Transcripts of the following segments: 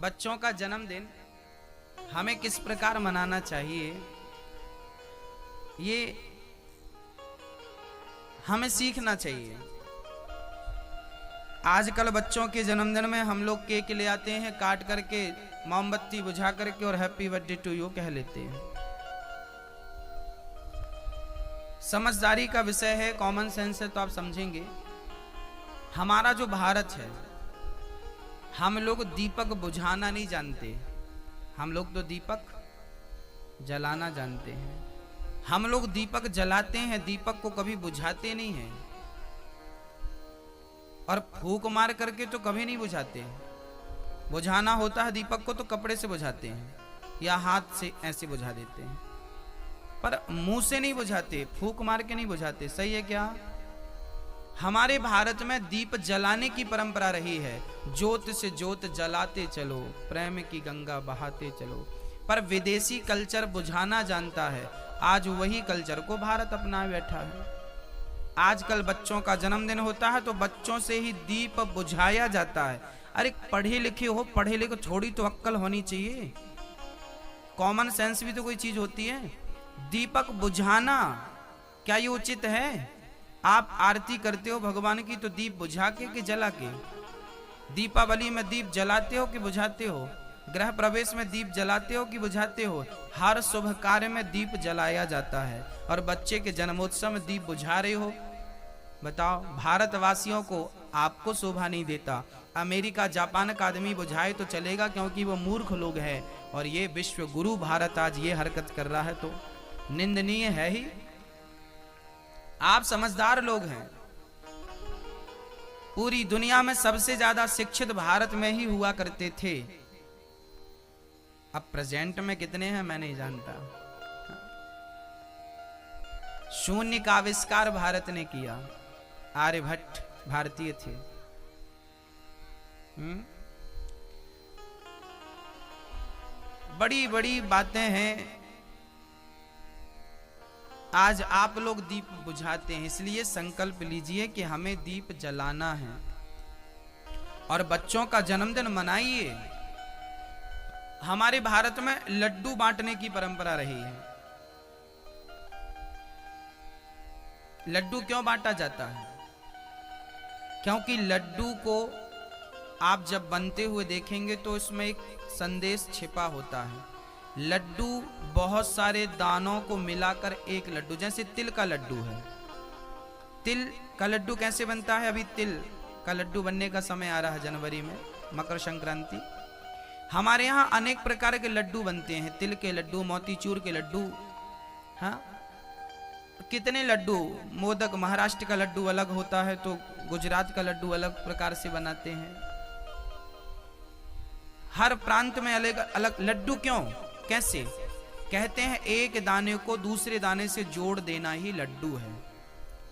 बच्चों का जन्मदिन हमें किस प्रकार मनाना चाहिए, ये हमें सीखना चाहिए। आजकल बच्चों के जन्मदिन में हम लोग केक ले आते हैं, काट करके मोमबत्ती बुझा करके और हैप्पी बर्थडे टू यू कह लेते हैं। समझदारी का विषय है, कॉमन सेंस है, तो आप समझेंगे। हमारा जो भारत है, हम लोग दीपक बुझाना नहीं जानते, हम लोग तो दीपक जलाना जानते हैं। हम लोग दीपक जलाते हैं, दीपक को कभी बुझाते नहीं हैं, और फूंक मार करके तो कभी नहीं बुझाते हैं। बुझाना होता है दीपक को तो कपड़े से बुझाते हैं या हाथ से ऐसे बुझा देते हैं, पर मुंह से नहीं बुझाते, फूंक मार के नहीं बुझाते। सही है क्या? हमारे भारत में दीप जलाने की परंपरा रही है, ज्योत से ज्योत जलाते चलो, प्रेम की गंगा बहाते चलो। पर विदेशी कल्चर बुझाना जानता है, आज वही कल्चर को भारत अपना बैठा है। आजकल बच्चों का जन्मदिन होता है तो बच्चों से ही दीप बुझाया जाता है। अरे पढ़े लिखे हो, पढ़े लिखे, थोड़ी तो अक्ल होनी चाहिए, कॉमन सेंस भी तो कोई चीज होती है। दीपक बुझाना क्या ये उचित है? आप आरती करते हो भगवान की तो दीप बुझा के कि जला के? दीपावली में दीप जलाते हो कि बुझाते हो? गृह प्रवेश में दीप जलाते हो कि बुझाते हो? हर शुभ कार्य में दीप जलाया जाता है, और बच्चे के जन्मोत्सव में दीप बुझा रहे हो। बताओ, भारतवासियों को आपको शोभा नहीं देता। अमेरिका जापान का आदमी बुझाए तो चलेगा, क्योंकि वो मूर्ख लोग हैं, और ये विश्व गुरु भारत आज ये हरकत कर रहा है तो निंदनीय है ही। आप समझदार लोग हैं, पूरी दुनिया में सबसे ज्यादा शिक्षित भारत में ही हुआ करते थे। अब प्रेजेंट में कितने हैं मैं नहीं जानता। शून्य का आविष्कार भारत ने किया, आर्यभट्ट भारतीय थे। बड़ी बड़ी बातें हैं। आज आप लोग दीप बुझाते हैं, इसलिए संकल्प लीजिए कि हमें दीप जलाना है और बच्चों का जन्मदिन मनाइए। हमारे भारत में लड्डू बांटने की परंपरा रही है। लड्डू क्यों बांटा जाता है? क्योंकि लड्डू को आप जब बनते हुए देखेंगे तो इसमें एक संदेश छिपा होता है। लड्डू बहुत सारे दानों को मिलाकर एक लड्डू, जैसे तिल का लड्डू है। तिल का लड्डू कैसे बनता है? अभी तिल का लड्डू बनने का समय आ रहा है, जनवरी में, मकर संक्रांति। हमारे यहाँ अनेक प्रकार के लड्डू बनते हैं, तिल के लड्डू, मोतीचूर के लड्डू, हाँ कितने लड्डू। मोदक, महाराष्ट्र का लड्डू अलग होता है तो गुजरात का लड्डू अलग प्रकार से बनाते हैं। हर प्रांत में अलग अलग लड्डू। क्यों, कैसे? कहते हैं एक दाने को दूसरे दाने से जोड़ देना ही लड्डू है।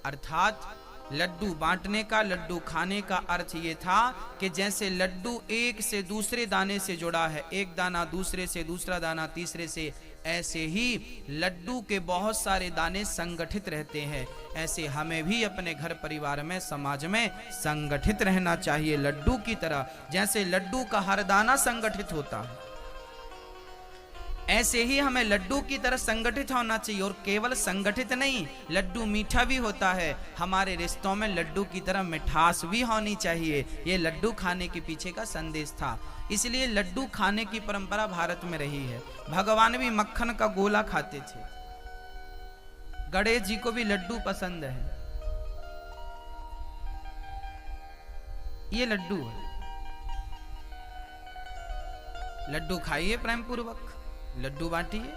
अर्थात लड्डू बांटने का, लड्डू खाने का अर्थ ये था कि जैसे लड्डू एक से दूसरे दाने से जुड़ा है, एक दाना दूसरे से, दूसरा दाना तीसरे से, ऐसे ही लड्डू के बहुत सारे दाने संगठित रहते हैं। ऐसे हमें भी अपने घर परिवार में, समाज में संगठित रहना चाहिए लड्डू की तरह। जैसे लड्डू का हर दाना संगठित होता है, ऐसे ही हमें लड्डू की तरह संगठित होना चाहिए। और केवल संगठित नहीं, लड्डू मीठा भी होता है। हमारे रिश्तों में लड्डू की तरह मिठास भी होनी चाहिए। ये लड्डू खाने के पीछे का संदेश था, इसलिए लड्डू खाने की परंपरा भारत में रही है। भगवान भी मक्खन का गोला खाते थे। गणेश जी को भी लड्डू पसंद है। ये लड्डू है, लड्डू खाइए प्रेम पूर्वक, लड्डू बांटिए।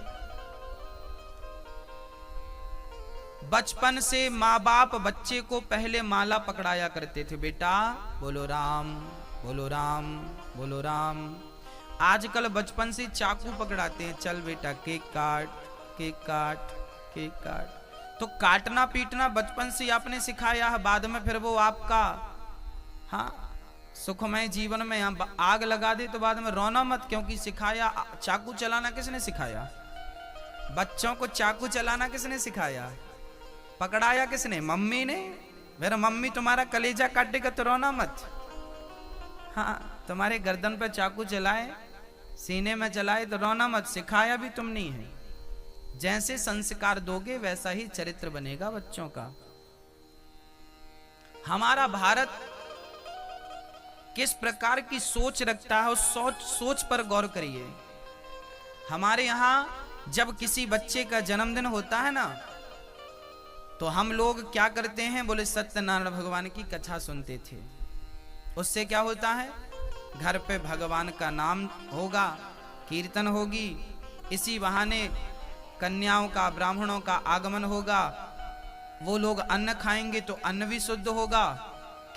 बचपन से माँ बाप बच्चे को पहले माला पकड़ाया करते थे, बेटा बोलो राम, बोलो राम, बोलो राम। आजकल बचपन से चाकू पकड़ाते हैं, चल बेटा केक काट, केक काट, केक काट। तो काटना पीटना बचपन से आपने सिखाया है, बाद में फिर वो आपका, हाँ, सुखमय जीवन में आग लगा दे तो बाद में रोना मत, क्योंकि सिखाया। चाकू चलाना किसने सिखाया? बच्चों को चाकू चलाना किसने सिखाया? पकड़ाया किसने? मम्मी ने। फिर मम्मी तुम्हारा कलेजा काटेगा तो रोना मत। हाँ, तुम्हारे गर्दन पर चाकू चलाए सीने में चलाए तो रोना मत, सिखाया भी तुम नहीं है। जैसे संस्कार दोगे वैसा ही चरित्र बनेगा बच्चों का। हमारा भारत किस प्रकार की सोच रखता है, उस सोच पर गौर करिए। हमारे यहां जब किसी बच्चे का जन्मदिन होता है ना, तो हम लोग क्या करते हैं, बोले सत्यनारायण भगवान की कथा सुनते थे। उससे क्या होता है, घर पे भगवान का नाम होगा, कीर्तन होगी, इसी बहाने कन्याओं का, ब्राह्मणों का आगमन होगा, वो लोग अन्न खाएंगे तो अन्न भी शुद्ध होगा,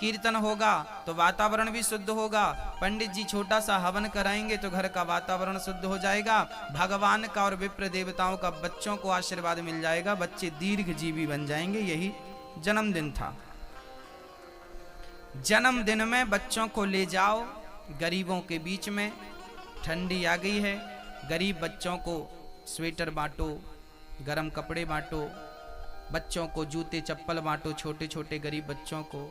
कीर्तन होगा तो वातावरण भी शुद्ध होगा, पंडित जी छोटा सा हवन कराएंगे तो घर का वातावरण शुद्ध हो जाएगा, भगवान का और विप्र देवताओं का बच्चों को आशीर्वाद मिल जाएगा, बच्चे दीर्घजीवी बन जाएंगे। यही जन्मदिन था। जन्मदिन में बच्चों को ले जाओ गरीबों के बीच में, ठंडी आ गई है, गरीब बच्चों को स्वेटर बांटो, गरम कपड़े बांटो, बच्चों को जूते चप्पल बांटो, छोटे छोटे गरीब बच्चों को।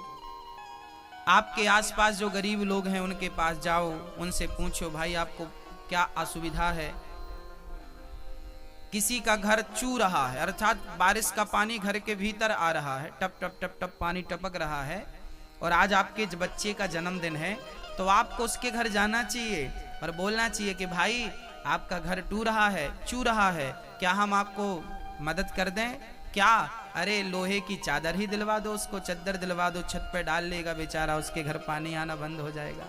आपके आसपास जो गरीब लोग हैं उनके पास जाओ, उनसे पूछो भाई आपको क्या असुविधा है। किसी का घर चू रहा है, अर्थात बारिश का पानी घर के भीतर आ रहा है, टप टप टप टप पानी टपक रहा है, और आज आपके बच्चे का जन्मदिन है, तो आपको उसके घर जाना चाहिए और बोलना चाहिए कि भाई आपका घर टू रहा है, चू रहा है, क्या हम आपको मदद कर दें क्या? अरे लोहे की चादर ही दिलवा दो, उसको चद्दर दिलवा दो, छत पे डाल लेगा बेचारा, उसके घर पानी आना बंद हो जाएगा।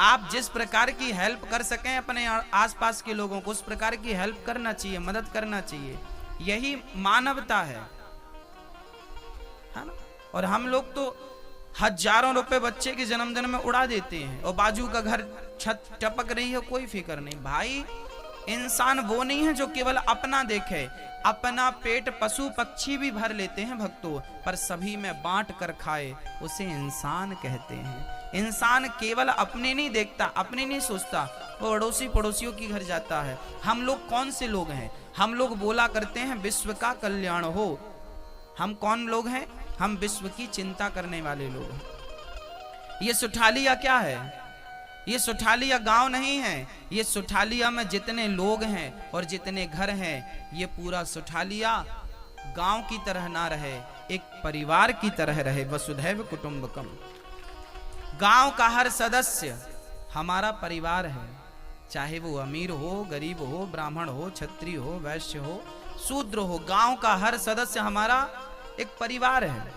आप जिस प्रकार की हेल्प कर सकें अपने आसपास के लोगों को, उस प्रकार की हेल्प करना चाहिए, मदद करना चाहिए। यही मानवता है ना? और हम लोग तो हजारों रुपए बच्चे के जन्मदिन में उड़ा देते हैं, और बाजू का घर छत टपक रही है, कोई फिक्र नहीं। भाई इंसान वो नहीं है जो केवल अपना देखे, अपना पेट पशु पक्षी भी भर लेते हैं भक्तों, पर सभी में बांट कर खाए उसे इंसान कहते हैं। इंसान केवल अपने नहीं देखता, अपने नहीं सोचता, वो अड़ोसी पड़ोसियों की घर जाता है। हम लोग कौन से लोग हैं? हम लोग बोला करते हैं विश्व का कल्याण हो। हम कौन लोग हैं? हम विश्व की चिंता करने वाले लोग हैं। ये सुठालिया क्या है? ये सुठालिया गांव नहीं है। ये सुठालिया में जितने लोग हैं और जितने घर हैं, ये पूरा सुठालिया गांव की तरह ना रहे, एक परिवार की तरह रहे। वसुधैव कुटुंबकम। गांव का हर सदस्य हमारा परिवार है, चाहे वो अमीर हो, गरीब हो, ब्राह्मण हो, क्षत्रिय हो, वैश्य हो, शूद्र हो। गांव का हर सदस्य हमारा एक परिवार है।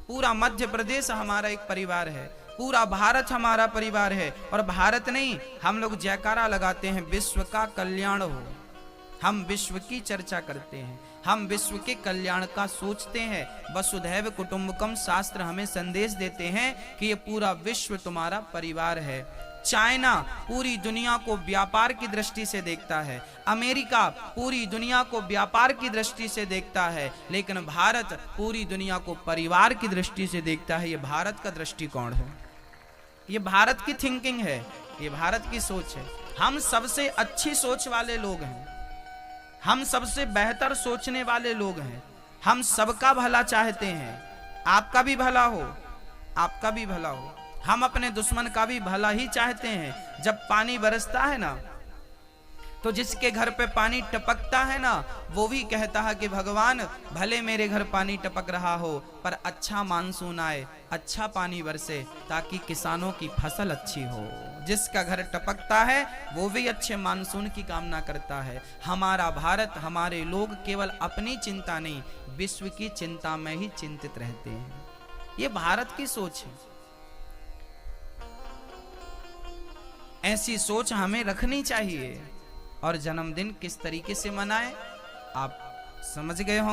पूरा मध्य प्रदेश हमारा एक परिवार है, पूरा भारत हमारा परिवार है। और भारत नहीं, हम लोग जयकारा लगाते हैं विश्व का कल्याण हो। हम विश्व की चर्चा करते हैं, हम विश्व के कल्याण का सोचते हैं। वसुधैव कुटुंबकम शास्त्र हमें संदेश देते हैं कि ये पूरा विश्व तुम्हारा परिवार है। चाइना पूरी दुनिया को व्यापार की दृष्टि से देखता है, अमेरिका पूरी दुनिया को व्यापार की दृष्टि से देखता है, लेकिन भारत पूरी दुनिया को परिवार की दृष्टि से देखता है। ये भारत का दृष्टिकोण है, ये भारत की थिंकिंग है, ये भारत की सोच है। हम सबसे अच्छी सोच वाले लोग हैं, हम सबसे बेहतर सोचने वाले लोग हैं, हम सबका भला चाहते हैं। आपका भी भला हो, आपका भी भला हो। हम अपने दुश्मन का भी भला ही चाहते हैं। जब पानी बरसता है ना, तो जिसके घर पे पानी टपकता है ना, वो भी कहता है कि भगवान भले मेरे घर पानी टपक रहा हो, पर अच्छा मानसून आए, अच्छा पानी बरसे, ताकि किसानों की फसल अच्छी हो। जिसका घर टपकता है वो भी अच्छे मानसून की कामना करता है। हमारा भारत, हमारे लोग केवल अपनी चिंता नहीं, विश्व की चिंता में ही चिंतित रहते हैं। ये भारत की सोच है। ऐसी सोच हमें रखनी चाहिए। और जन्मदिन किस तरीके से मनाएं, आप समझ गए होंगे।